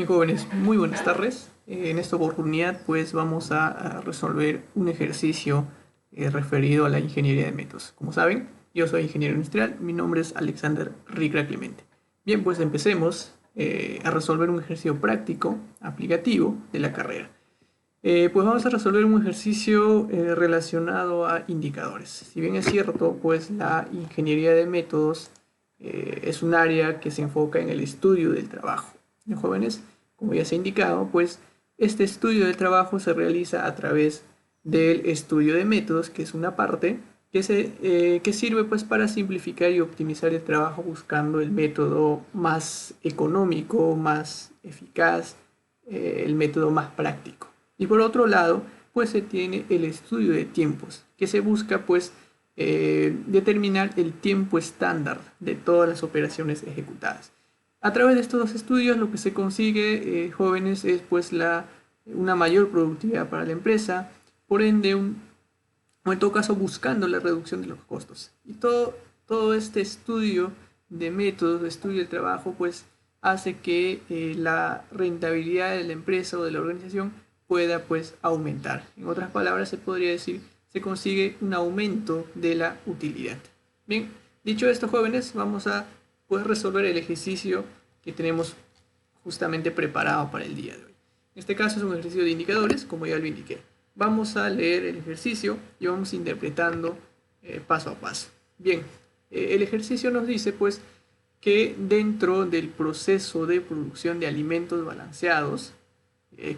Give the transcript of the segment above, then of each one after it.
Bien, jóvenes, muy buenas tardes. En esta oportunidad pues vamos a resolver un ejercicio referido a la ingeniería de métodos. Como saben, yo soy ingeniero industrial, mi nombre es Alexander Rigra Clemente. Bien, pues empecemos a resolver un ejercicio práctico, aplicativo de la carrera. Pues vamos a resolver un ejercicio relacionado a indicadores. Si bien es cierto, pues la ingeniería de métodos es un área que se enfoca en el estudio del trabajo. De jóvenes, como ya se ha indicado, pues este estudio del trabajo se realiza a través del estudio de métodos, que es una parte que sirve pues para simplificar y optimizar el trabajo buscando el método más económico, más eficaz, el método más práctico. Y por otro lado, pues se tiene el estudio de tiempos, que se busca pues determinar el tiempo estándar de todas las operaciones ejecutadas. A través de estos dos estudios lo que se consigue, jóvenes, es pues una mayor productividad para la empresa, por ende, o en todo caso buscando la reducción de los costos. Y todo este estudio de métodos, de estudio del trabajo, pues hace que la rentabilidad de la empresa o de la organización pueda pues aumentar. En otras palabras, se podría decir, se consigue un aumento de la utilidad. Bien, dicho esto, jóvenes, vamos a poder resolver el ejercicio que tenemos justamente preparado para el día de hoy. En este caso es un ejercicio de indicadores, como ya lo indiqué. Vamos a leer el ejercicio y vamos interpretando paso a paso. Bien, el ejercicio nos dice pues que dentro del proceso de producción de alimentos balanceados,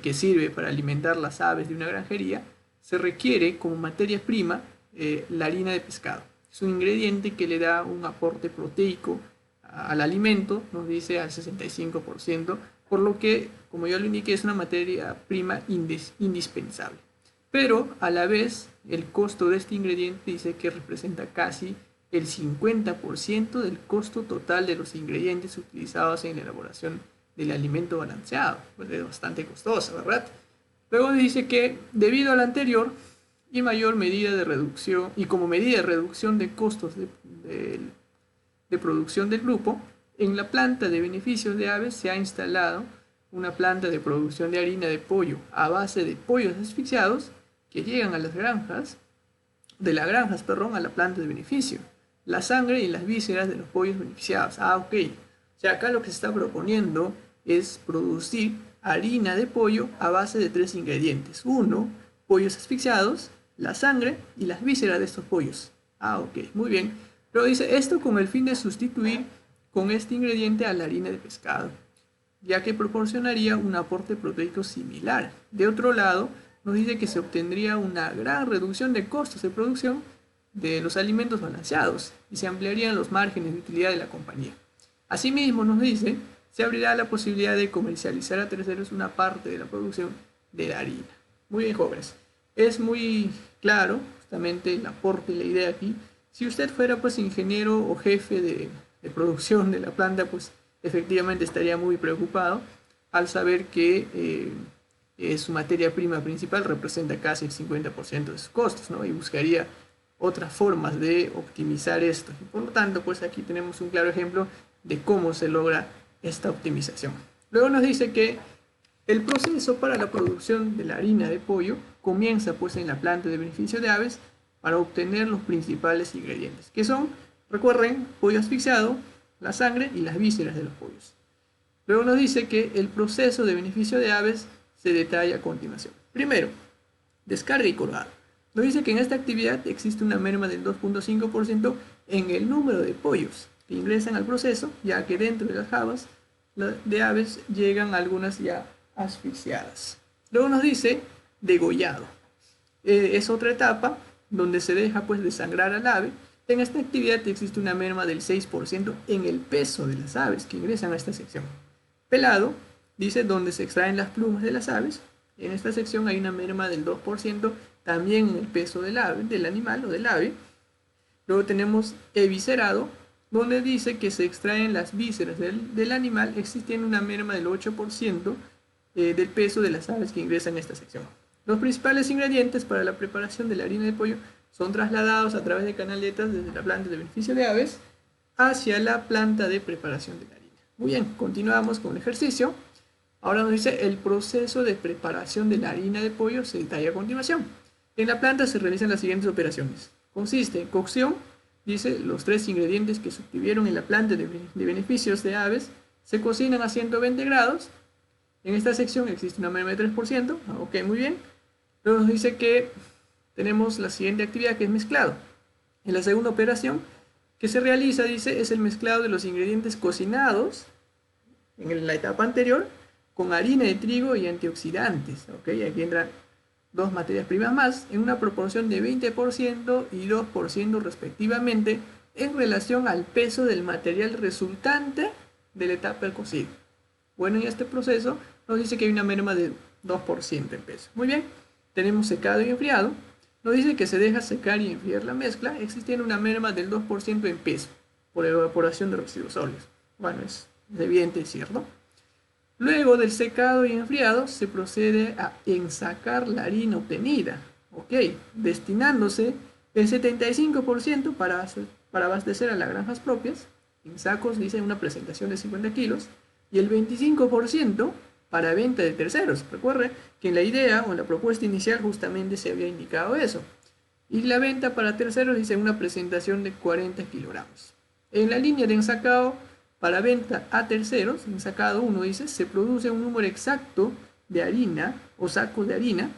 que sirve para alimentar las aves de una granjería, se requiere como materia prima la harina de pescado. Es un ingrediente que le da un aporte proteico al alimento, nos dice al 65%, por lo que, como ya lo indiqué, es una materia prima indispensable. Pero a la vez, el costo de este ingrediente dice que representa casi el 50% del costo total de los ingredientes utilizados en la elaboración del alimento balanceado. Pues es bastante costoso, ¿verdad? Luego dice que debido al anterior y mayor medida de reducción, y como medida de reducción de costos de producción del grupo, en la planta de beneficios de aves se ha instalado una planta de producción de harina de pollo a base de pollos asfixiados que llegan a las granjas, a la planta de beneficio. La sangre y las vísceras de los pollos beneficiados. Ok. O sea, acá lo que se está proponiendo es producir harina de pollo a base de 3 ingredientes. Uno, pollos asfixiados, la sangre y las vísceras de estos pollos. Ok, muy bien. Pero dice esto con el fin de sustituir con este ingrediente a la harina de pescado, ya que proporcionaría un aporte proteico similar. De otro lado, nos dice que se obtendría una gran reducción de costos de producción de los alimentos balanceados y se ampliarían los márgenes de utilidad de la compañía. Asimismo, nos dice, se abrirá la posibilidad de comercializar a terceros una parte de la producción de la harina. Muy bien, jóvenes. Es muy claro justamente el aporte y la idea aquí. Si usted fuera pues ingeniero o jefe de producción de la planta, pues efectivamente estaría muy preocupado al saber que su materia prima principal representa casi el 50% de sus costos, ¿no? Y buscaría otras formas de optimizar esto. Y por lo tanto, pues aquí tenemos un claro ejemplo de cómo se logra esta optimización. Luego nos dice que el proceso para la producción de la harina de pollo comienza pues en la planta de beneficio de aves para obtener los principales ingredientes, que son, recuerden, pollo asfixiado, la sangre y las vísceras de los pollos. Luego nos dice que el proceso de beneficio de aves se detalla a continuación. Primero, descarga y colgado. Nos dice que en esta actividad existe una merma del 2.5% en el número de pollos que ingresan al proceso, ya que dentro de las jaulas de aves llegan algunas ya asfixiadas. Luego nos dice degollado. Es otra etapa donde se deja pues desangrar al ave. En esta actividad existe una merma del 6% en el peso de las aves que ingresan a esta sección. Pelado, dice, donde se extraen las plumas de las aves. En esta sección hay una merma del 2% también en el peso del ave, del animal o del ave. Luego tenemos eviscerado, donde dice que se extraen las vísceras del animal, existiendo una merma del 8% del peso de las aves que ingresan a esta sección. Los principales ingredientes para la preparación de la harina de pollo son trasladados a través de canaletas desde la planta de beneficio de aves hacia la planta de preparación de la harina. Muy bien, continuamos con el ejercicio. Ahora nos dice el proceso de preparación de la harina de pollo se detalla a continuación. En la planta se realizan las siguientes operaciones. Consiste en cocción, dice los 3 ingredientes que se obtuvieron en la planta de beneficios de aves se cocinan a 120 grados. En esta sección existe una merma de 3%. Ok, muy bien. Luego nos dice que tenemos la siguiente actividad que es mezclado. En la segunda operación que se realiza, dice, es el mezclado de los ingredientes cocinados en la etapa anterior con harina de trigo y antioxidantes. Ok, aquí entran 2 materias primas más en una proporción de 20% y 2% respectivamente en relación al peso del material resultante de la etapa del cocido. Bueno, en este proceso nos dice que hay una merma de 2% en peso. Muy bien, tenemos secado y enfriado. Nos dice que se deja secar y enfriar la mezcla, existiendo una merma del 2% en peso por evaporación de residuos sólidos. Bueno, es evidente, ¿cierto? Luego del secado y enfriado se procede a ensacar la harina obtenida, ok, destinándose el 75% para abastecer a las granjas propias, en sacos dice una presentación de 50 kilos, y el 25% para venta de terceros. Recuerde que en la idea o en la propuesta inicial justamente se había indicado eso. Y la venta para terceros dice una presentación de 40 kilogramos. En la línea de ensacado para venta a terceros, ensacado 1 dice, se produce un número exacto de harina o sacos de harina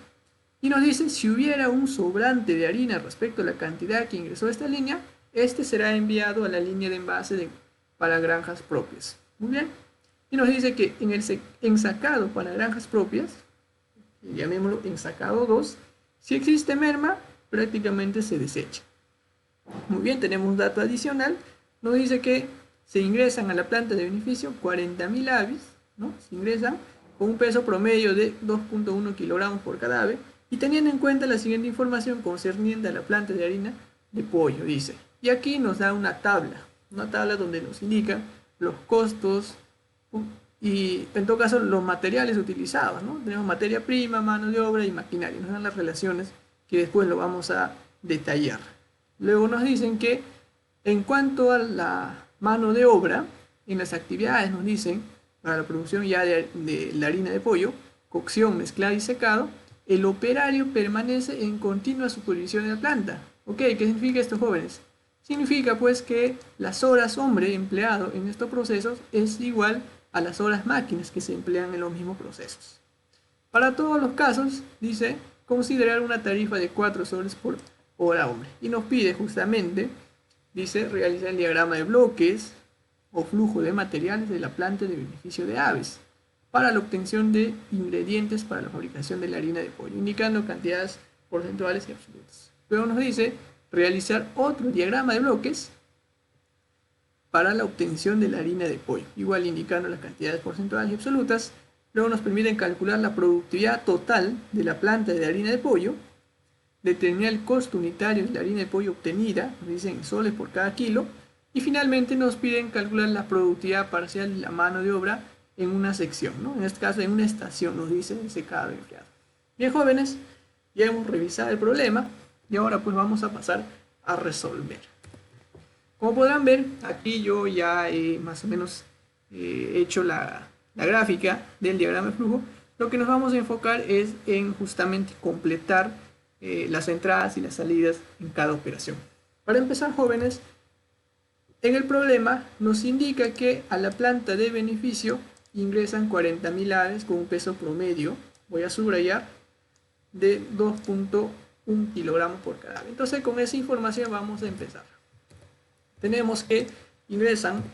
y nos dice si hubiera un sobrante de harina respecto a la cantidad que ingresó a esta línea, este será enviado a la línea de envase para granjas propias. Muy bien. Y nos dice que en el ensacado para granjas propias, llamémoslo ensacado 2, si existe merma, prácticamente se desecha. Muy bien, tenemos un dato adicional, nos dice que se ingresan a la planta de beneficio 40.000 aves, ¿no? Se ingresan con un peso promedio de 2.1 kilogramos por cada ave, y teniendo en cuenta la siguiente información concerniente a la planta de harina de pollo, dice. Y aquí nos da una tabla donde nos indica los costos y en todo caso los materiales utilizados, ¿no? Tenemos materia prima, mano de obra y maquinaria, nos dan las relaciones que después lo vamos a detallar. Luego nos dicen que en cuanto a la mano de obra, en las actividades nos dicen, para la producción ya de la harina de pollo, cocción, mezclado y secado, el operario permanece en continua supervisión de la planta. ¿Ok? ¿Qué significa esto, jóvenes? Significa pues que las horas hombre empleado en estos procesos es igual a las horas máquinas que se emplean en los mismos procesos. Para todos los casos, dice, considerar una tarifa de 4 soles por hora hombre. Y nos pide justamente, dice, realizar el diagrama de bloques o flujo de materiales de la planta de beneficio de aves para la obtención de ingredientes para la fabricación de la harina de pollo, indicando cantidades porcentuales y absolutas. Luego nos dice realizar otro diagrama de bloques para la obtención de la harina de pollo, igual indicando las cantidades porcentuales y absolutas. Luego nos permiten calcular la productividad total de la planta de harina de pollo, determinar el costo unitario de la harina de pollo obtenida, nos dicen soles por cada kilo, y finalmente nos piden calcular la productividad parcial de la mano de obra en una sección, ¿no? En este caso en una estación, nos dice secado y enfriado. Bien, jóvenes, ya hemos revisado el problema y ahora pues vamos a pasar a resolver. Como podrán ver, aquí yo ya he más o menos hecho la gráfica del diagrama de flujo. Lo que nos vamos a enfocar es en justamente completar las entradas y las salidas en cada operación. Para empezar, jóvenes, en el problema nos indica que a la planta de beneficio ingresan 40.000 aves con un peso promedio, voy a subrayar, de 2.1 kilogramos por cada ave. Entonces con esa información vamos a empezar. Tenemos que ingresan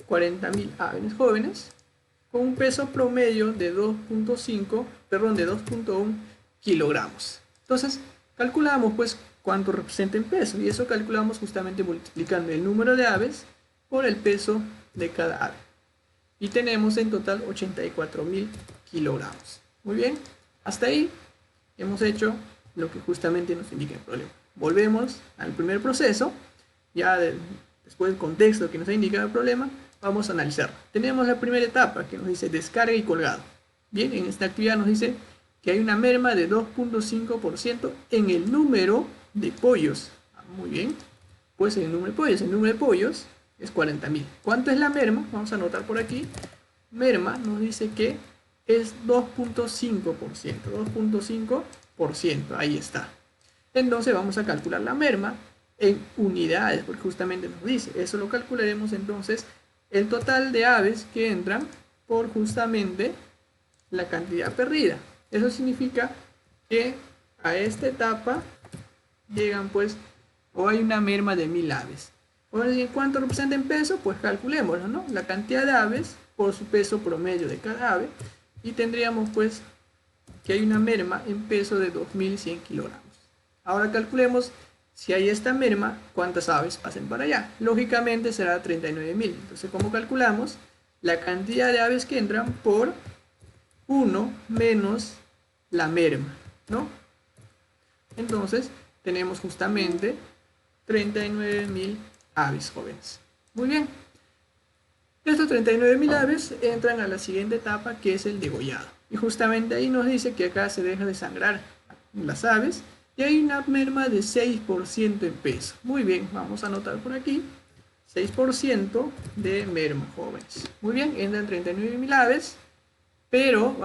40.000 aves jóvenes con un peso promedio de 2.1 kilogramos. Entonces calculamos pues cuánto representa en peso, y eso calculamos justamente multiplicando el número de aves por el peso de cada ave. Y tenemos en total 84.000 kilogramos. Muy bien, hasta ahí hemos hecho lo que justamente nos indica el problema. Volvemos al primer proceso, ya después del contexto que nos ha indicado el problema, vamos a analizar. Tenemos la primera etapa que nos dice descarga y colgado. Bien, en esta actividad nos dice que hay una merma de 2.5% en el número de pollos. Muy bien, pues el número de pollos es 40.000. ¿Cuánto es la merma? Vamos a anotar por aquí. Merma nos dice que es 2.5%. 2.5%, ahí está. Entonces vamos a calcular la merma en unidades, porque justamente nos dice, eso lo calcularemos entonces el total de aves que entran por justamente la cantidad perdida. Eso significa que a esta etapa llegan pues, o hay una merma de 1000 aves. Bueno, ¿y cuánto representa en peso? Pues calculémoslo, ¿no? La cantidad de aves por su peso promedio de cada ave, y tendríamos pues que hay una merma en peso de 2100 kilogramos. Ahora calculemos, si hay esta merma, ¿cuántas aves pasen para allá? Lógicamente será 39.000. Entonces, ¿cómo calculamos? La cantidad de aves que entran por 1 menos la merma, ¿no? Entonces, tenemos justamente 39.000 aves, jóvenes. Muy bien. Estos 39.000 aves entran a la siguiente etapa, que es el degollado. Y justamente ahí nos dice que acá se deja de sangrar las aves y hay una merma de 6% en peso. Muy bien, vamos a anotar por aquí 6% de merma, jóvenes. Muy bien, entran 39.000 aves, pero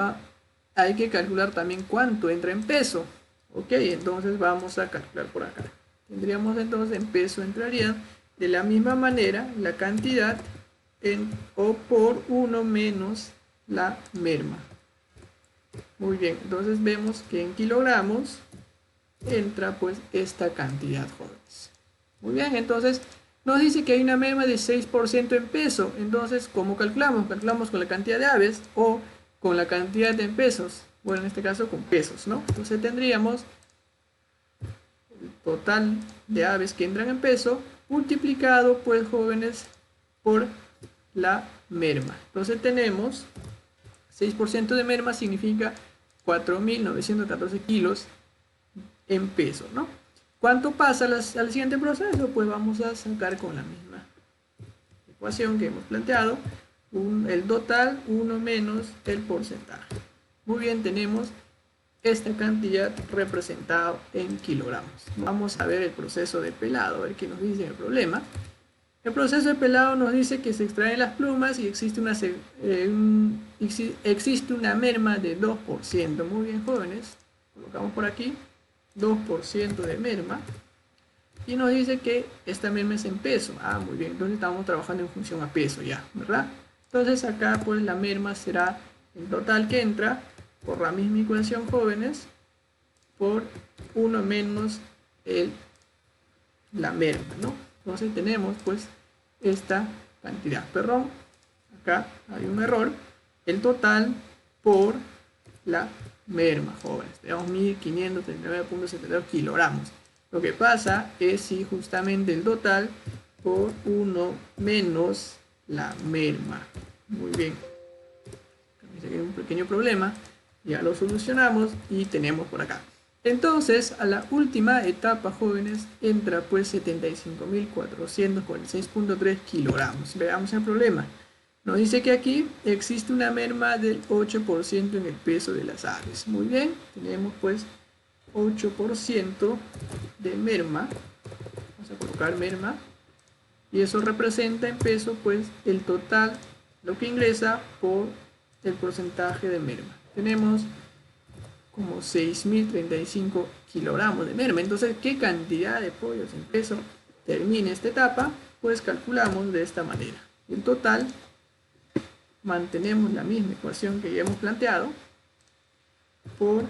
hay que calcular también cuánto entra en peso. Ok, entonces vamos a calcular por acá. Tendríamos entonces en peso entraría de la misma manera la cantidad o por 1 menos la merma. Muy bien, entonces vemos que en kilogramos entra pues esta cantidad, jóvenes. Muy bien, entonces nos dice que hay una merma de 6% en peso. Entonces, ¿cómo calculamos? Calculamos con la cantidad de aves o con la cantidad en pesos. Bueno, en este caso con pesos, ¿no? Entonces tendríamos el total de aves que entran en peso multiplicado, pues, jóvenes, por la merma. Entonces tenemos 6% de merma significa 4.914 kilos en peso, ¿no? ¿Cuánto pasa al siguiente proceso? Pues vamos a sacar con la misma ecuación que hemos planteado el total 1 menos el porcentaje. Muy bien, tenemos esta cantidad representada en kilogramos. Vamos a ver el proceso de pelado, a ver qué nos dice el problema. El proceso de pelado nos dice que se extraen las plumas y existe una merma de 2%. Muy bien, jóvenes, colocamos por aquí 2% de merma y nos dice que esta merma es en peso. Muy bien, entonces estamos trabajando en función a peso ya, ¿verdad? Entonces acá pues la merma será el total que entra por la misma ecuación, jóvenes, por 1 menos la merma, ¿no? Entonces tenemos pues esta cantidad, perdón, acá hay un error, el total por la merma, jóvenes, tenemos 1539.72 kilogramos. Lo que pasa es si justamente el total por 1 menos la merma. Muy bien, hay un pequeño problema, ya lo solucionamos y tenemos por acá. Entonces, a la última etapa, jóvenes, entra pues 75.446.3 kilogramos. Veamos el problema. Nos dice que aquí existe una merma del 8% en el peso de las aves. Muy bien, tenemos pues 8% de merma. Vamos a colocar merma. Y eso representa en peso pues el total, lo que ingresa por el porcentaje de merma. Tenemos como 6.035 kilogramos de merma. Entonces, ¿qué cantidad de pollos en peso termina esta etapa? Pues calculamos de esta manera. El total, mantenemos la misma ecuación que ya hemos planteado, por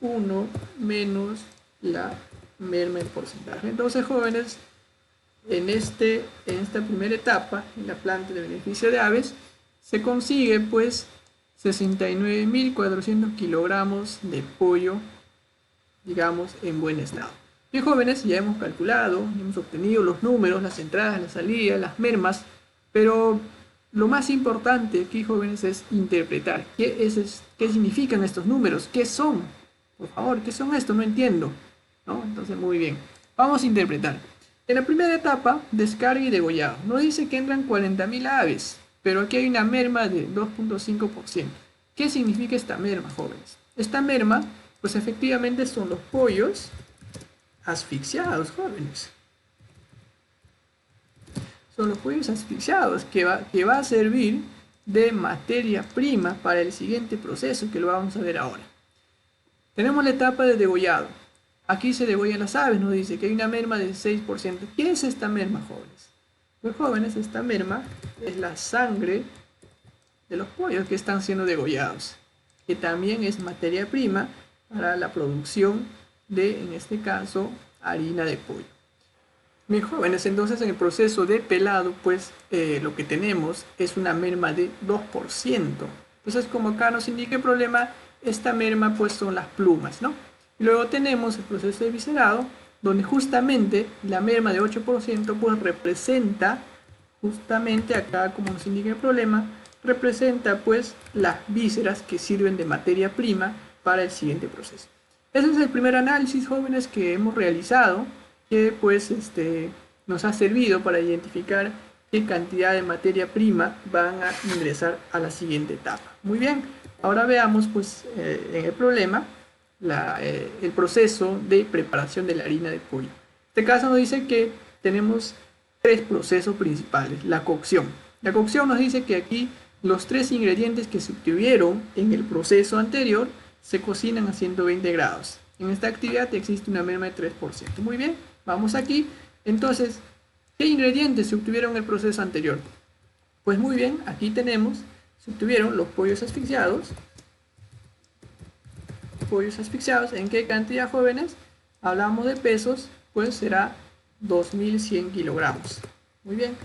1 menos la merma en porcentaje. Entonces, jóvenes, en esta primera etapa, en la planta de beneficio de aves, se consigue pues 69.400 kilogramos de pollo, digamos, en buen estado. Bien, jóvenes, ya hemos calculado, hemos obtenido los números, las entradas, las salidas, las mermas, pero lo más importante aquí, jóvenes, es interpretar qué significan estos números, qué son, por favor, qué son estos, no entiendo, ¿no? Entonces, muy bien, vamos a interpretar. En la primera etapa, descarga y degollado, nos dice que entran 40.000 aves, pero aquí hay una merma de 2.5%. ¿Qué significa esta merma, jóvenes? Esta merma, pues efectivamente son los pollos asfixiados, jóvenes. Son los pollos asfixiados que va a servir de materia prima para el siguiente proceso que lo vamos a ver ahora. Tenemos la etapa de degollado. Aquí se degollan las aves, nos dice que hay una merma del 6%. ¿Qué es esta merma, jóvenes? Pues jóvenes, esta merma es la sangre de los pollos que están siendo degollados, que también es materia prima para la producción de, en este caso, harina de pollo. Bien, jóvenes, entonces en el proceso de pelado, pues lo que tenemos es una merma de 2%. Entonces, como acá nos indica el problema, esta merma pues son las plumas, ¿no? Y luego tenemos el proceso de viscerado, donde justamente la merma de 8% pues representa, justamente acá como nos indica el problema, representa pues las vísceras que sirven de materia prima para el siguiente proceso. Ese es el primer análisis, jóvenes, que hemos realizado, que pues nos ha servido para identificar qué cantidad de materia prima van a ingresar a la siguiente etapa. Muy bien, ahora veamos pues en el problema el proceso de preparación de la harina de pollo. En este caso nos dice que tenemos tres procesos principales. La cocción. La cocción nos dice que aquí los tres ingredientes que se obtuvieron en el proceso anterior se cocinan a 120 grados. En esta actividad existe una merma de 3%. Muy bien, vamos aquí. Entonces, ¿qué ingredientes se obtuvieron en el proceso anterior? Pues muy bien, aquí tenemos, se obtuvieron los pollos asfixiados. Pollos asfixiados, ¿en qué cantidad, jóvenes? Hablamos de pesos, pues será 2100 kilogramos. Muy bien,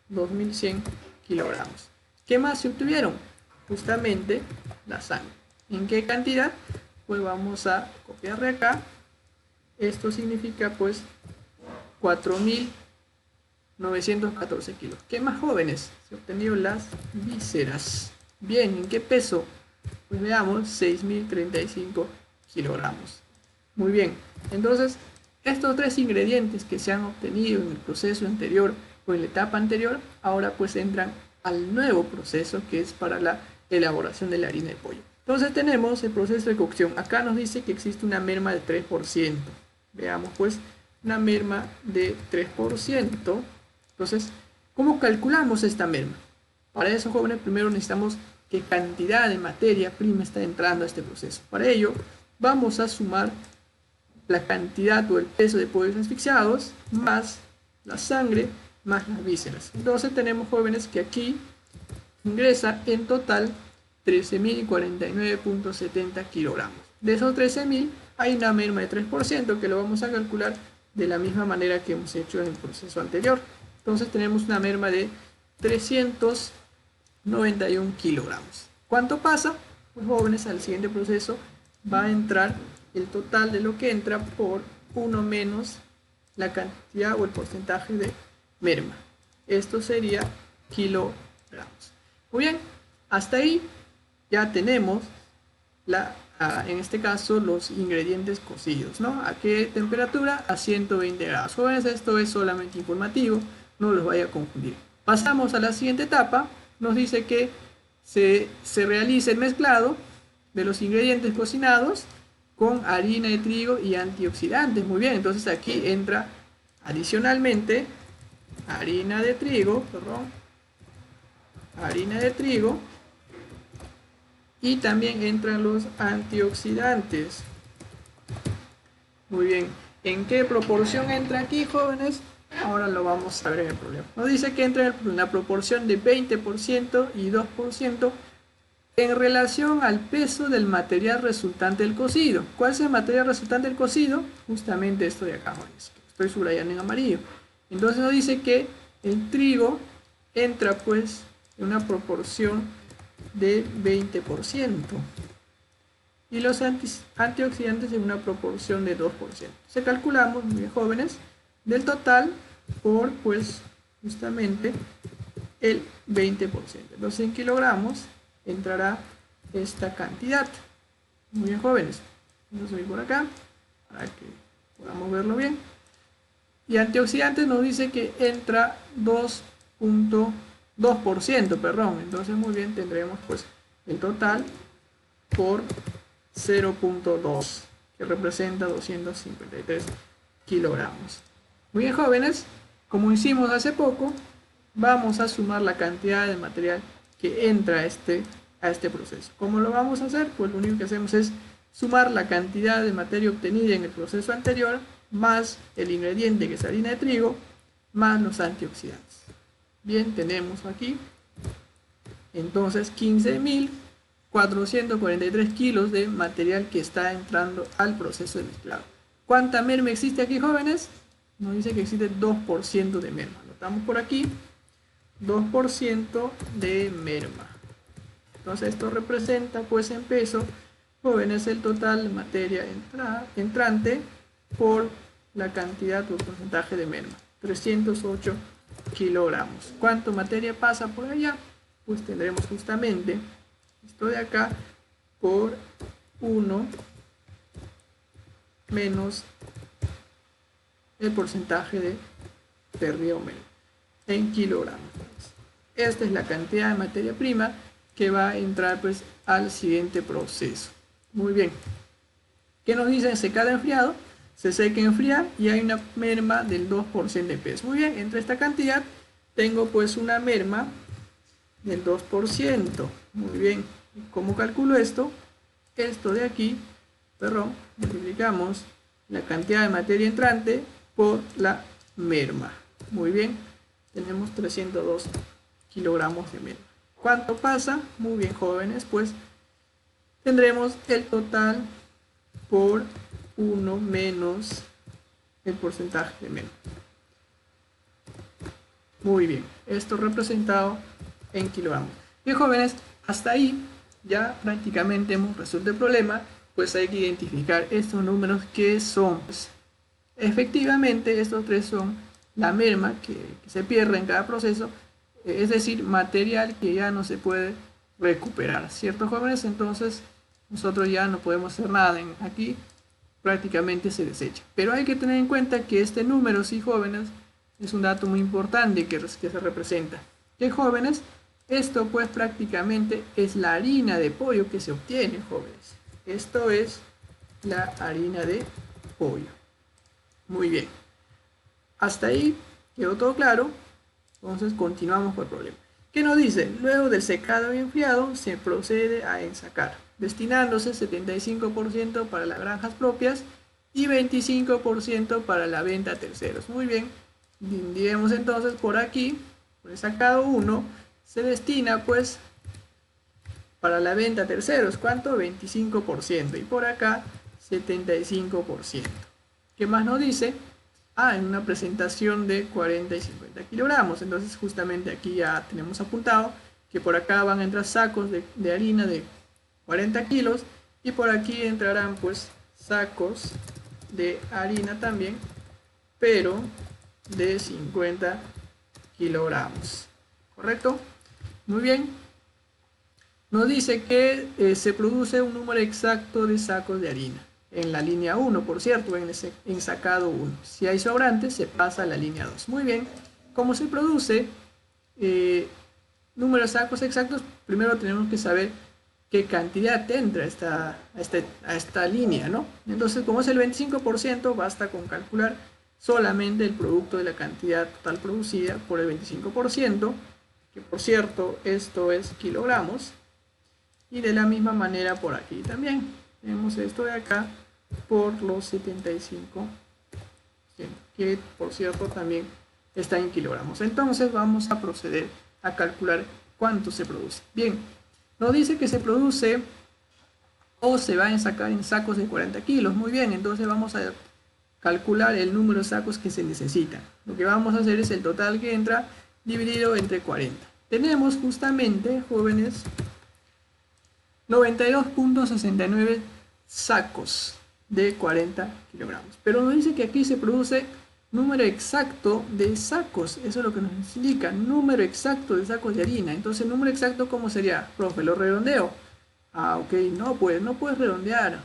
2100 kilogramos. ¿Qué más se obtuvieron? Justamente la sangre. ¿En qué cantidad? Pues vamos a copiar de acá. Esto significa pues 4914 kilos. ¿Qué más, jóvenes? Se obtenieron las vísceras. Bien, ¿en qué peso? Pues veamos, 6035 kilogramos. Muy bien, entonces estos tres ingredientes que se han obtenido en el proceso anterior o en la etapa anterior, ahora pues entran al nuevo proceso que es para la elaboración de la harina de pollo. Entonces tenemos el proceso de cocción. Acá nos dice que existe una merma de 3%. Veamos pues, una merma de 3%. Entonces, ¿cómo calculamos esta merma? Para eso, jóvenes, primero necesitamos qué cantidad de materia prima está entrando a este proceso. Para ello, vamos a sumar la cantidad o el peso de pollos asfixiados más la sangre más las vísceras. Entonces tenemos, jóvenes, que aquí ingresa en total 13.049.70 kilogramos. De esos 13.000 hay una merma de 3% que lo vamos a calcular de la misma manera que hemos hecho en el proceso anterior. Entonces tenemos una merma de 391 kilogramos. ¿Cuánto pasa? Pues, jóvenes, al siguiente proceso va a entrar el total de lo que entra por 1 menos la cantidad o el porcentaje de merma. Esto sería kilogramos. Muy bien, hasta ahí ya tenemos en este caso los ingredientes cocidos, ¿no? ¿A qué temperatura? A 120 grados. Jóvenes, esto es solamente informativo, no los vaya a confundir. Pasamos a la siguiente etapa. Nos dice que se realiza el mezclado de los ingredientes cocinados con harina de trigo y antioxidantes. Muy bien, entonces aquí entra adicionalmente harina de trigo, y también entran los antioxidantes. Muy bien, ¿en qué proporción entra aquí, jóvenes? Ahora lo vamos a ver en el problema. Nos dice que entra en la proporción de 20% y 2% en relación al peso del material resultante del cocido. ¿Cuál es el material resultante del cocido? Justamente esto de acá, jóvenes, que estoy subrayando en amarillo. Entonces nos dice que el trigo entra pues en una proporción de 20% y los antioxidantes en una proporción de 2%. Se calculamos, muy bien, jóvenes, del total por pues justamente el 20%. Entonces en kilogramos entrará esta cantidad. Muy bien, jóvenes. Vamos a subir por acá para que podamos verlo bien. Y antioxidantes nos dice que entra 2%, perdón. Entonces muy bien, tendremos pues el total por 0.2, que representa 253 kilogramos. Muy bien, jóvenes, como hicimos hace poco, vamos a sumar la cantidad de material que entra a este proceso. ¿Cómo lo vamos a hacer? Pues lo único que hacemos es sumar la cantidad de materia obtenida en el proceso anterior más el ingrediente, que es harina de trigo, más los antioxidantes. Bien, tenemos aquí entonces 15.443 kilos de material que está entrando al proceso de mezclado. ¿Cuánta merma existe aquí, jóvenes? Nos dice que existe 2% de merma. Anotamos por aquí 2% de merma. Entonces esto representa pues en peso, jóvenes, el total de materia entrante por la cantidad o porcentaje de merma. 308 kilogramos. ¿Cuánto materia pasa por allá? Pues tendremos justamente esto de acá por 1 menos el porcentaje de pérdida o merma en kilogramos. Esta es la cantidad de materia prima que va a entrar pues al siguiente proceso. Muy bien. ¿Qué nos dicen? Secado, enfriado. Se seca, enfriar y hay una merma del 2% de peso. Muy bien, entre esta cantidad tengo pues una merma del 2%. Muy bien. ¿Cómo calculo esto? Esto de aquí, multiplicamos la cantidad de materia entrante por la merma. Muy bien. Tenemos 302 kilogramos de merma. ¿Cuánto pasa? Muy bien, jóvenes, pues tendremos el total por 1 menos el porcentaje de merma. Muy bien, esto representado en kilogramos. Bien, jóvenes, hasta ahí ya prácticamente hemos resuelto el problema. Pues hay que identificar estos números que son. Efectivamente, estos tres son la merma que se pierde en cada proceso, es decir, material que ya no se puede recuperar, ¿cierto, jóvenes? Entonces nosotros ya no podemos hacer nada aquí, prácticamente se desecha. Pero hay que tener en cuenta que este número, sí, jóvenes, es un dato muy importante que se representa. ¿Qué, jóvenes? Esto pues prácticamente es la harina de pollo que se obtiene, jóvenes. Esto es la harina de pollo. Muy bien. Hasta ahí quedó todo claro. Entonces continuamos con el problema. ¿Qué nos dice? Luego del secado y enfriado se procede a ensacar, destinándose 75% para las granjas propias y 25% para la venta a terceros. Muy bien, diremos entonces por aquí, por el sacado 1, se destina pues para la venta a terceros. ¿Cuánto? 25%. Y por acá 75%. ¿Qué más nos dice? En una presentación de 40 y 50 kilogramos. Entonces justamente aquí ya tenemos apuntado que por acá van a entrar sacos de harina de 40 kilos y por aquí entrarán pues sacos de harina también, pero de 50 kilogramos. ¿Correcto? Muy bien. Nos dice que se produce un número exacto de sacos de harina. En la línea 1, por cierto, en sacado 1. Si hay sobrantes, se pasa a la línea 2. Muy bien. ¿Cómo se produce número de sacos exactos? Primero tenemos que saber qué cantidad entra a esta línea, ¿no? Entonces, como es el 25%, basta con calcular solamente el producto de la cantidad total producida por el 25%, que por cierto, esto es kilogramos. Y de la misma manera por aquí también. Tenemos esto de acá por los 75, que por cierto también está en kilogramos. Entonces vamos a proceder a calcular cuánto se produce. Bien, nos dice que se produce o se va a ensacar en sacos de 40 kilos. Muy bien, entonces vamos a calcular el número de sacos que se necesitan. Lo que vamos a hacer es el total que entra dividido entre 40. Tenemos justamente, jóvenes, 92.69 sacos de 40 kilogramos. Pero nos dice que aquí se produce número exacto de sacos. Eso es lo que nos indica, número exacto de sacos de harina. Entonces, número exacto, ¿cómo sería? Profe, lo redondeo. Ok, no puedes redondear.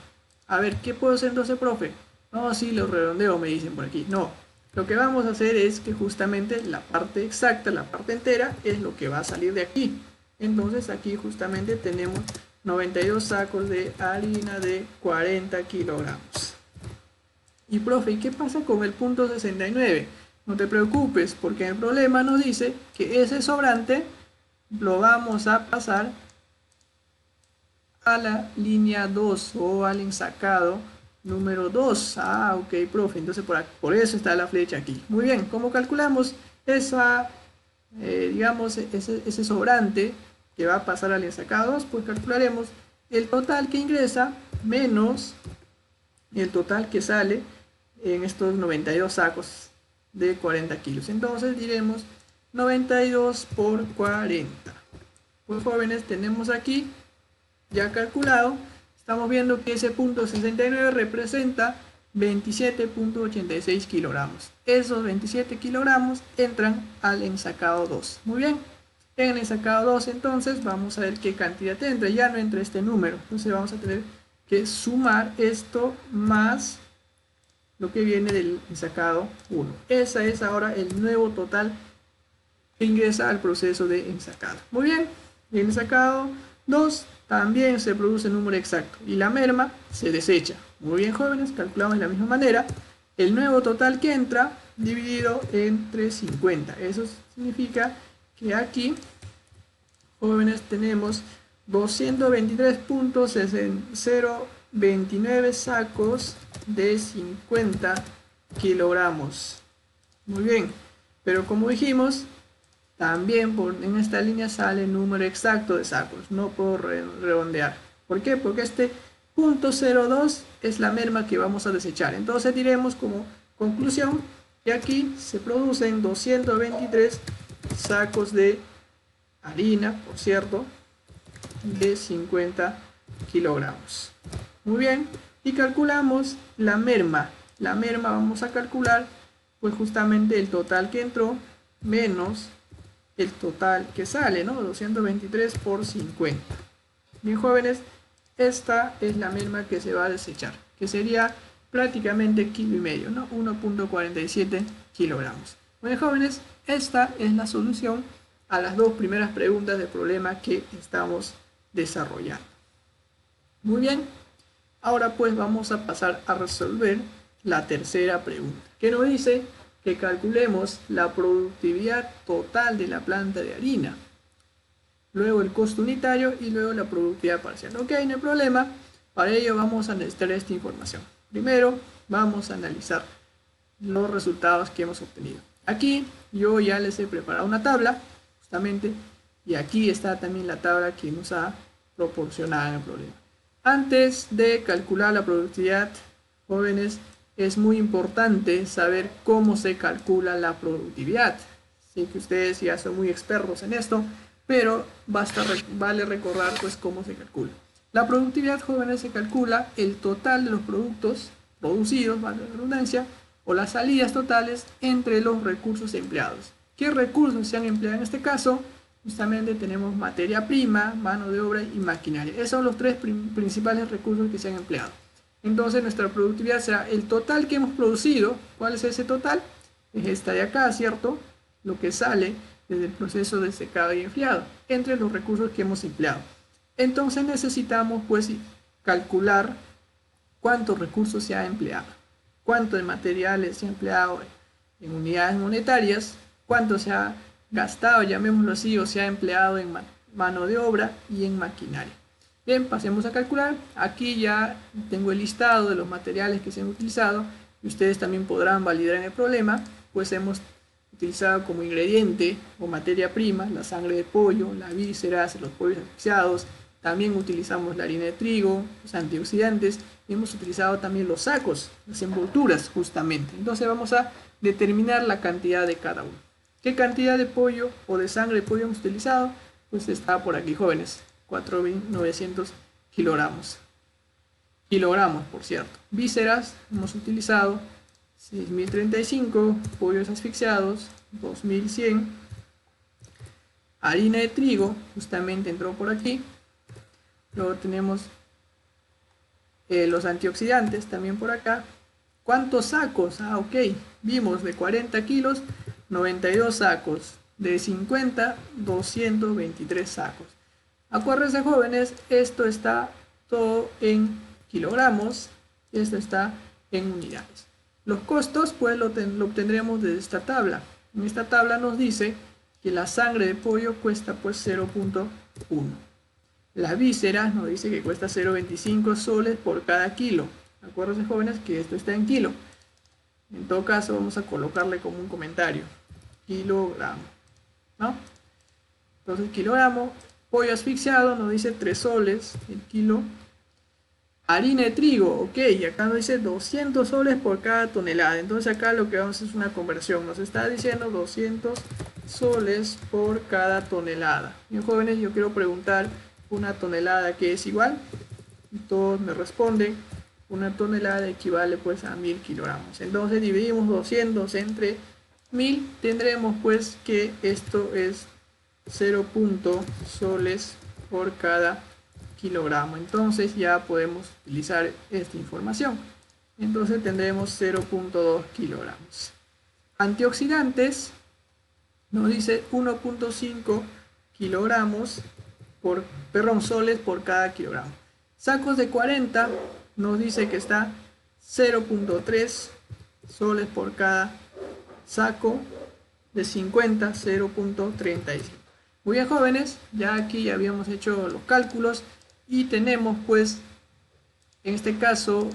A ver, ¿qué puedo hacer entonces, profe? No, sí, lo redondeo, me dicen por aquí. No, lo que vamos a hacer es que justamente la parte exacta, la parte entera, es lo que va a salir de aquí. Entonces, aquí justamente tenemos 92 sacos de harina de 40 kilogramos. Y profe, ¿y qué pasa con el punto 69? No te preocupes, porque el problema nos dice que ese sobrante lo vamos a pasar a la línea 2 o al ensacado número 2. Ah, ok, profe, entonces por eso está la flecha aquí. Muy bien, ¿cómo calculamos esa, digamos, ese sobrante que va a pasar al ensacado 2? Pues calcularemos el total que ingresa menos el total que sale en estos 92 sacos de 40 kilos. Entonces diremos 92 por 40. Pues jóvenes, tenemos aquí ya calculado, estamos viendo que ese punto 69 representa 27.86 kilogramos. Esos 27 kilogramos entran al ensacado 2. Muy bien, en el ensacado 2 entonces vamos a ver qué cantidad entra. Ya no entra este número, entonces vamos a tener que sumar esto más lo que viene del ensacado 1. Ese es ahora el nuevo total que ingresa al proceso de ensacado. Muy bien, en el ensacado 2 también se produce el número exacto y la merma se desecha. Muy bien, jóvenes, calculamos de la misma manera el nuevo total que entra dividido entre 50. Eso significa que aquí, jóvenes, tenemos 223.029 sacos de 50 kilogramos. Muy bien, pero como dijimos, también en esta línea sale el número exacto de sacos, no puedo redondear. ¿Por qué? Porque este punto 02 es la merma que vamos a desechar. Entonces diremos como conclusión que aquí se producen 223 sacos de harina, por cierto, de 50 kilogramos. Muy bien, y calculamos la merma. La merma vamos a calcular pues justamente el total que entró menos el total que sale, ¿no? 223 por 50. Bien, jóvenes, esta es la merma que se va a desechar, que sería prácticamente kilo y medio, ¿no? 1.47 kilogramos. Bien, jóvenes, esta es la solución a las dos primeras preguntas del problema que estamos desarrollando. Muy bien, ahora pues vamos a pasar a resolver la tercera pregunta, que nos dice que calculemos la productividad total de la planta de harina, luego el costo unitario y luego la productividad parcial. Ok, no hay problema, para ello vamos a necesitar esta información. Primero vamos a analizar los resultados que hemos obtenido. Aquí yo ya les he preparado una tabla, justamente, y aquí está también la tabla que nos ha proporcionado en el problema. Antes de calcular la productividad, jóvenes, es muy importante saber cómo se calcula la productividad. Sé que ustedes ya son muy expertos en esto, pero vale recordar pues cómo se calcula. La productividad, jóvenes, se calcula el total de los productos producidos, vale la redundancia, o las salidas totales entre los recursos empleados. ¿Qué recursos se han empleado en este caso? Justamente tenemos materia prima, mano de obra y maquinaria. Esos son los tres principales recursos que se han empleado. Entonces nuestra productividad será el total que hemos producido. ¿Cuál es ese total? Es esta de acá, ¿cierto? Lo que sale desde el proceso de secado y enfriado, entre los recursos que hemos empleado. Entonces necesitamos pues calcular cuántos recursos se ha empleado, cuánto de materiales se ha empleado en unidades monetarias, cuánto se ha gastado, llamémoslo así, o se ha empleado en mano de obra y en maquinaria. Bien, pasemos a calcular. Aquí ya tengo el listado de los materiales que se han utilizado y ustedes también podrán validar en el problema, pues hemos utilizado como ingrediente o materia prima la sangre de pollo, las vísceras, los pollos asfixiados. También utilizamos la harina de trigo, los antioxidantes, y hemos utilizado también los sacos, las envolturas justamente. Entonces vamos a determinar la cantidad de cada uno. ¿Qué cantidad de pollo o de sangre de pollo hemos utilizado? Pues está por aquí, jóvenes, 4.900 kilogramos. Kilogramos, por cierto. Vísceras hemos utilizado 6.035, pollos asfixiados 2.100. Harina de trigo justamente entró por aquí. Luego tenemos los antioxidantes también por acá. ¿Cuántos sacos? Ah, ok. Vimos de 40 kilos, 92 sacos. De 50, 223 sacos. Acuérdense, jóvenes, esto está todo en kilogramos. Esto está en unidades. Los costos, pues, lo obtendremos de esta tabla. En esta tabla nos dice que la sangre de pollo cuesta pues 0.1. Las vísceras nos dice que cuesta 0.25 soles por cada kilo. Acuérdense, jóvenes, que esto está en kilo. En todo caso vamos a colocarle como un comentario. Kilogramo, ¿no? Entonces kilogramo. Pollo asfixiado nos dice 3 soles el kilo. Harina de trigo, ok, y acá nos dice 200 soles por cada tonelada. Entonces acá lo que vamos a hacer es una conversión. Nos está diciendo 200 soles por cada tonelada. Bien, jóvenes, yo quiero preguntar una tonelada que es igual. Y todos me responden. Una tonelada equivale pues a 1000 kilogramos. Entonces dividimos 200 entre 1000. Tendremos pues que esto es 0. soles por cada kilogramo. Entonces ya podemos utilizar esta información. Entonces tendremos 0.2 kilogramos. Antioxidantes nos dice 1.5 kilogramos soles por cada kilogramo. Sacos de 40 nos dice que está 0.3 soles por cada saco. De 50, 0.35. Muy bien, jóvenes, ya aquí habíamos hecho los cálculos y tenemos pues en este caso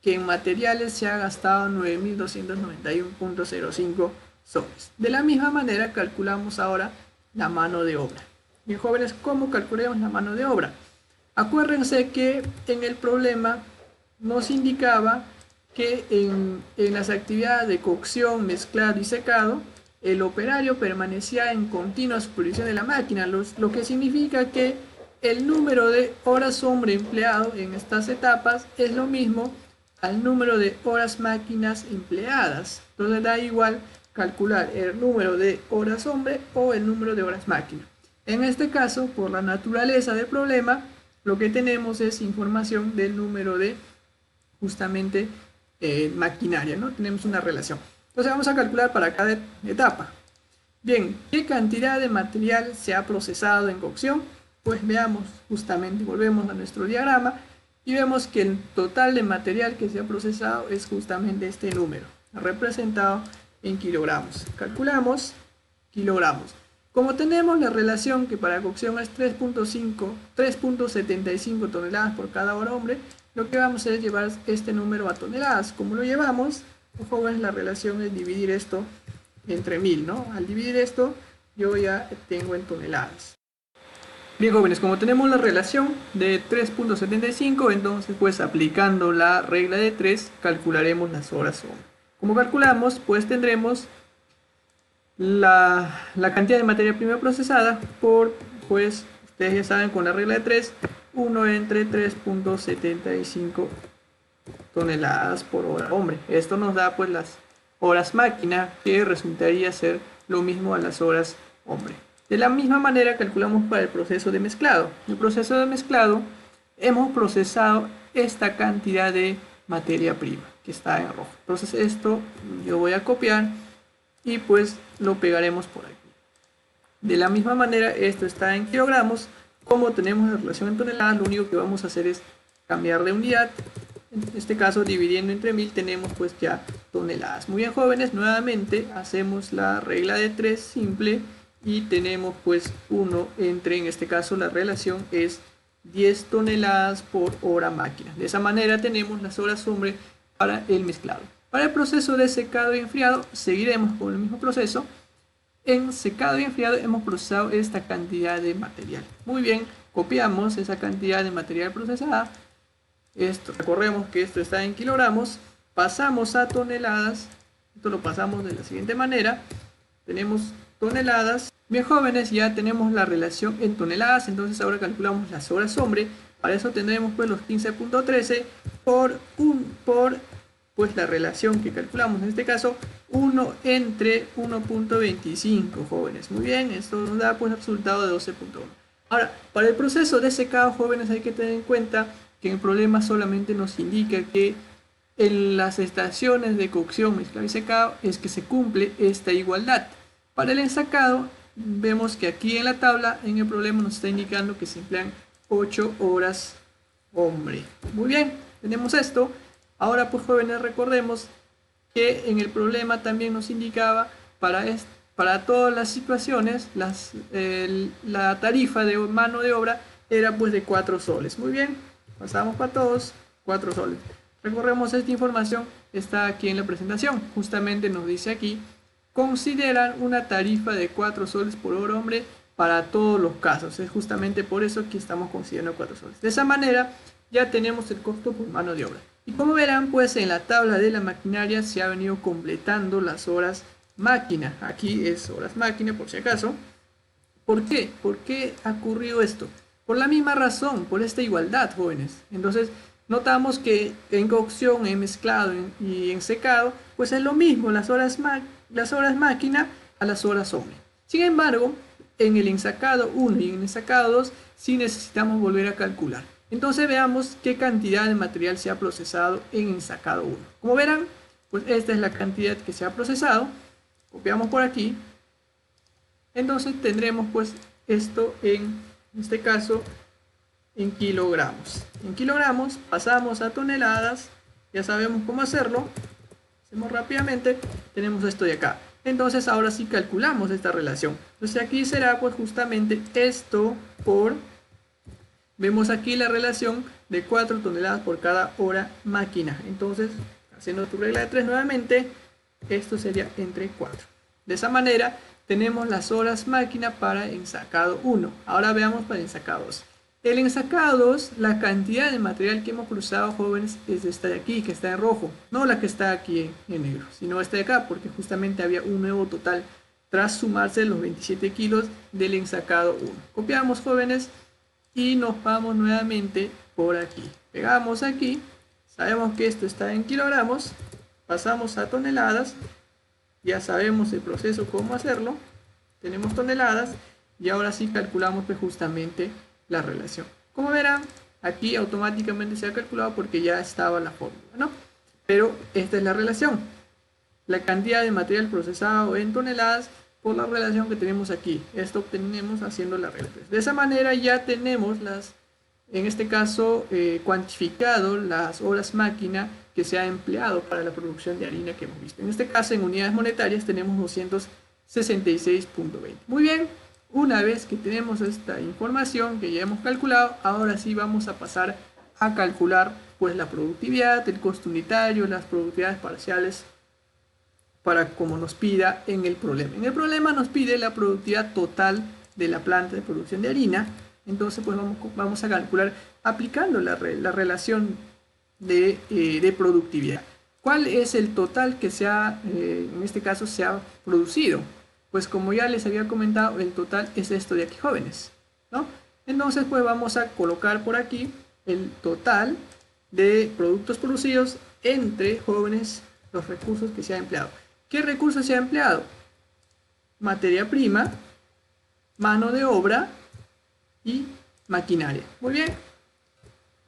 que en materiales se ha gastado 9.291.05 soles. De la misma manera calculamos ahora la mano de obra. Bien, jóvenes, ¿cómo calculamos la mano de obra? Acuérdense que en el problema nos indicaba que en las actividades de cocción, mezclado y secado, el operario permanecía en continua supervisión de la máquina, lo que significa que el número de horas hombre empleado en estas etapas es lo mismo al número de horas máquinas empleadas. Entonces da igual calcular el número de horas hombre o el número de horas máquina. En este caso, por la naturaleza del problema, lo que tenemos es información del número de justamente maquinaria, ¿no? Tenemos una relación. Entonces vamos a calcular para cada etapa. Bien, ¿qué cantidad de material se ha procesado en cocción? Pues veamos justamente, volvemos a nuestro diagrama y vemos que el total de material que se ha procesado es justamente este número, representado en kilogramos. Calculamos kilogramos. Como tenemos la relación que para cocción es 3.75 toneladas por cada hora hombre, lo que vamos a hacer es llevar este número a toneladas. Como lo llevamos, jóvenes, la relación es dividir esto entre 1000, ¿no? Al dividir esto, yo ya tengo en toneladas. Bien, jóvenes, como tenemos la relación de 3.75, entonces pues aplicando la regla de 3, calcularemos las horas hombre. Como calculamos, pues tendremos la cantidad de materia prima procesada por, pues, ustedes ya saben, con la regla de 3, 1 entre 3.75 toneladas por hora hombre. Esto nos da pues las horas máquina, que resultaría ser lo mismo a las horas hombre. De la misma manera calculamos para el proceso de mezclado. En el proceso de mezclado hemos procesado esta cantidad de materia prima que está en rojo. Entonces esto yo voy a copiar y pues lo pegaremos por aquí. De la misma manera esto está en kilogramos. Como tenemos la relación en toneladas, lo único que vamos a hacer es cambiar de unidad. En este caso, dividiendo entre 1000 tenemos pues ya toneladas. Muy bien, jóvenes, nuevamente hacemos la regla de 3 simple y tenemos pues 1 entre, en este caso la relación es 10 toneladas por hora máquina. De esa manera tenemos las horas hombre para el mezclado. Para el proceso de secado y enfriado seguiremos con el mismo proceso. En secado y enfriado hemos procesado esta cantidad de material. Muy bien, copiamos esa cantidad de material procesada. Recordemos que esto está en kilogramos. Pasamos a toneladas. Esto lo pasamos de la siguiente manera. Tenemos toneladas. Bien, jóvenes, ya tenemos la relación en toneladas. Entonces ahora calculamos las horas hombre. Para eso tendremos pues los 15.13 por pues la relación que calculamos, en este caso 1 entre 1.25, jóvenes. Muy bien, esto nos da pues el resultado de 12.1. Ahora, para el proceso de secado, jóvenes, hay que tener en cuenta que el problema solamente nos indica que en las estaciones de cocción, mezclado y secado es que se cumple esta igualdad. Para el ensacado, vemos que aquí en la tabla, en el problema nos está indicando que se emplean 8 horas hombre. Muy bien, tenemos esto. Ahora pues, jóvenes, recordemos que en el problema también nos indicaba para para todas las situaciones, la tarifa de mano de obra era pues de 4 soles. Muy bien, pasamos para todos, 4 soles. Recorremos esta información, está aquí en la presentación. Justamente nos dice aquí, consideran una tarifa de 4 soles por hora hombre para todos los casos. Es justamente por eso que estamos considerando 4 soles. De esa manera ya tenemos el costo por mano de obra. Y como verán, pues en la tabla de la maquinaria se ha venido completando las horas máquina. Aquí es horas máquina por si acaso. ¿Por qué? ¿Por qué ha ocurrido esto? Por la misma razón, por esta igualdad, jóvenes. Entonces, notamos que en cocción, en mezclado y en secado, pues es lo mismo, las horas máquina a las horas hombre. Sin embargo, en el ensacado 1 y en el ensacado 2, sí necesitamos volver a calcular. Entonces veamos qué cantidad de material se ha procesado en ensacado 1. Como verán, pues esta es la cantidad que se ha procesado. Copiamos por aquí. Entonces tendremos pues esto en este caso en kilogramos. En kilogramos pasamos a toneladas. Ya sabemos cómo hacerlo. Hacemos rápidamente. Tenemos esto de acá. Entonces ahora sí calculamos esta relación. Entonces aquí será pues justamente esto por... Vemos aquí la relación de 4 toneladas por cada hora máquina. Entonces, haciendo tu regla de 3 nuevamente, esto sería entre 4. De esa manera tenemos las horas máquina para ensacado 1. Ahora veamos para ensacado 2. El ensacado 2, la cantidad de material que hemos cruzado, jóvenes, es esta de aquí, que está en rojo. No la que está aquí en negro, sino esta de acá, porque justamente había un nuevo total tras sumarse los 27 kilos del ensacado 1. Copiamos, jóvenes, y nos vamos nuevamente por aquí. Pegamos aquí. Sabemos que esto está en kilogramos. Pasamos a toneladas. Ya sabemos el proceso, cómo hacerlo. Tenemos toneladas. Y ahora sí calculamos pues justamente la relación. Como verán, aquí automáticamente se ha calculado porque ya estaba la fórmula, ¿no? Pero esta es la relación. La cantidad de material procesado en toneladas por la relación que tenemos aquí. Esto obtenemos haciendo la regla 3. De esa manera ya tenemos en este caso, cuantificado las horas máquina que se ha empleado para la producción de harina que hemos visto. En este caso, en unidades monetarias tenemos 266.20. Muy bien, una vez que tenemos esta información que ya hemos calculado, ahora sí vamos a pasar a calcular pues la productividad, el costo unitario, las productividades parciales, para como nos pida en el problema. En el problema nos pide la productividad total de la planta de producción de harina. Entonces pues vamos a calcular aplicando la relación de productividad. ¿Cuál es el total que en este caso se ha producido? Pues como ya les había comentado, el total es esto de aquí, jóvenes, ¿no? Entonces pues vamos a colocar por aquí el total de productos producidos entre, jóvenes, los recursos que se ha empleado. ¿Qué recursos se ha empleado? Materia prima, mano de obra y maquinaria. Muy bien.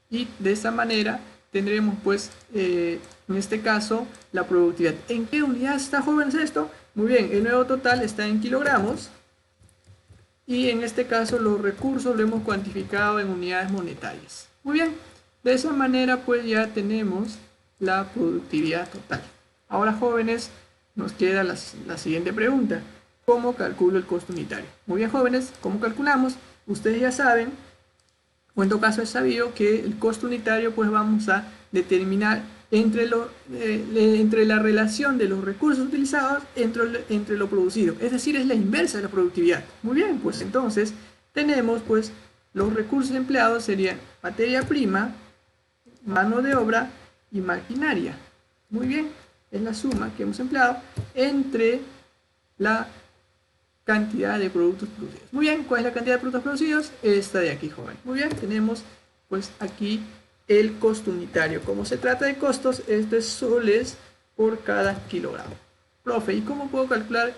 Y de esa manera tendremos pues en este caso la productividad. ¿En qué unidad está, jóvenes, esto? Muy bien, el nuevo total está en kilogramos. Y en este caso los recursos lo hemos cuantificado en unidades monetarias. Muy bien. De esa manera pues ya tenemos la productividad total. Ahora, jóvenes, nos queda la siguiente pregunta. ¿Cómo calculo el costo unitario? Muy bien, jóvenes, ¿cómo calculamos? Ustedes ya saben, o en todo caso es sabido, que el costo unitario pues vamos a determinar entre la relación de los recursos utilizados entre lo producido. Es decir, es la inversa de la productividad. Muy bien, pues entonces tenemos pues los recursos empleados serían materia prima, mano de obra y maquinaria. Muy bien. Es la suma que hemos empleado entre la cantidad de productos producidos. Muy bien, ¿cuál es la cantidad de productos producidos? Esta de aquí, joven. Muy bien, tenemos pues aquí el costo unitario. Como se trata de costos, esto es soles por cada kilogramo. Profe, ¿y cómo puedo calcular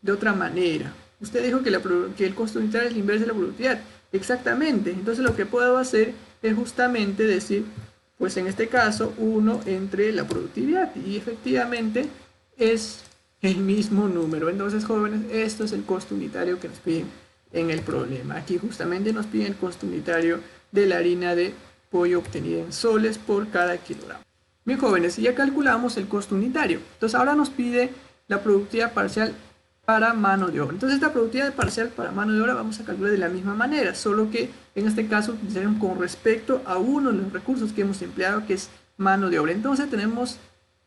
de otra manera? Usted dijo que el costo unitario es la inversa de la productividad. Exactamente, entonces lo que puedo hacer es justamente decir, pues en este caso, 1 entre la productividad. Y efectivamente es el mismo número. Entonces, jóvenes, esto es el costo unitario que nos piden en el problema. Aquí justamente nos piden el costo unitario de la harina de pollo obtenida en soles por cada kilogramo. Bien, jóvenes, ya calculamos el costo unitario. Entonces, ahora nos pide la productividad parcial para mano de obra. Entonces esta productividad parcial para mano de obra vamos a calcular de la misma manera, solo que en este caso utilizaremos con respecto a uno de los recursos que hemos empleado, que es mano de obra. Entonces tenemos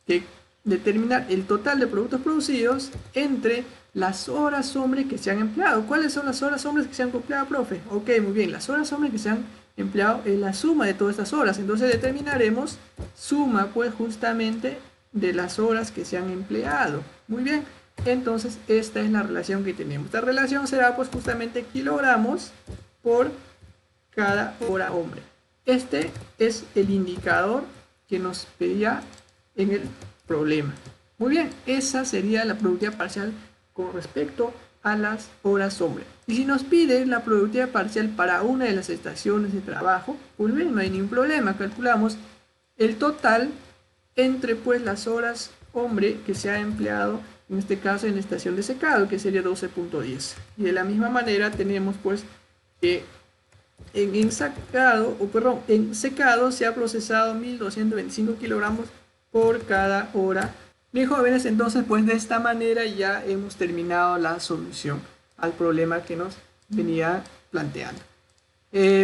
que determinar el total de productos producidos entre las horas hombre que se han empleado. ¿Cuáles son las horas hombres que se han empleado, profe? Ok, muy bien, las horas hombres que se han empleado es la suma de todas estas horas. Entonces determinaremos suma pues justamente de las horas que se han empleado. Muy bien, entonces esta es la relación que tenemos. Esta relación será pues justamente kilogramos por cada hora hombre. Este es el indicador que nos pedía en el problema. Muy bien, esa sería la productividad parcial con respecto a las horas hombre. Y si nos pide la productividad parcial para una de las estaciones de trabajo, pues bien, no hay ningún problema. Calculamos el total entre pues las horas hombre que se ha empleado, en este caso en la estación de secado, que sería 12.10. Y de la misma manera tenemos pues que en secado se ha procesado 1225 kilogramos por cada hora. Bien, jóvenes, entonces pues de esta manera ya hemos terminado la solución al problema que nos venía planteando.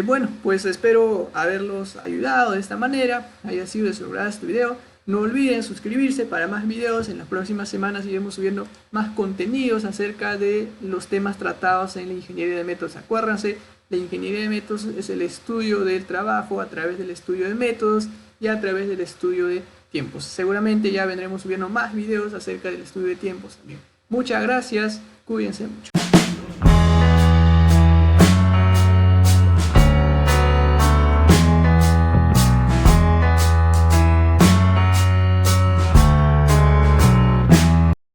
Bueno, pues espero haberlos ayudado de esta manera, haya sido de su agrado este video. No olviden suscribirse para más videos. En las próximas semanas iremos subiendo más contenidos acerca de los temas tratados en la ingeniería de métodos. Acuérdense, la ingeniería de métodos es el estudio del trabajo a través del estudio de métodos y a través del estudio de tiempos. Seguramente ya vendremos subiendo más videos acerca del estudio de tiempos también. Muchas gracias, cuídense mucho.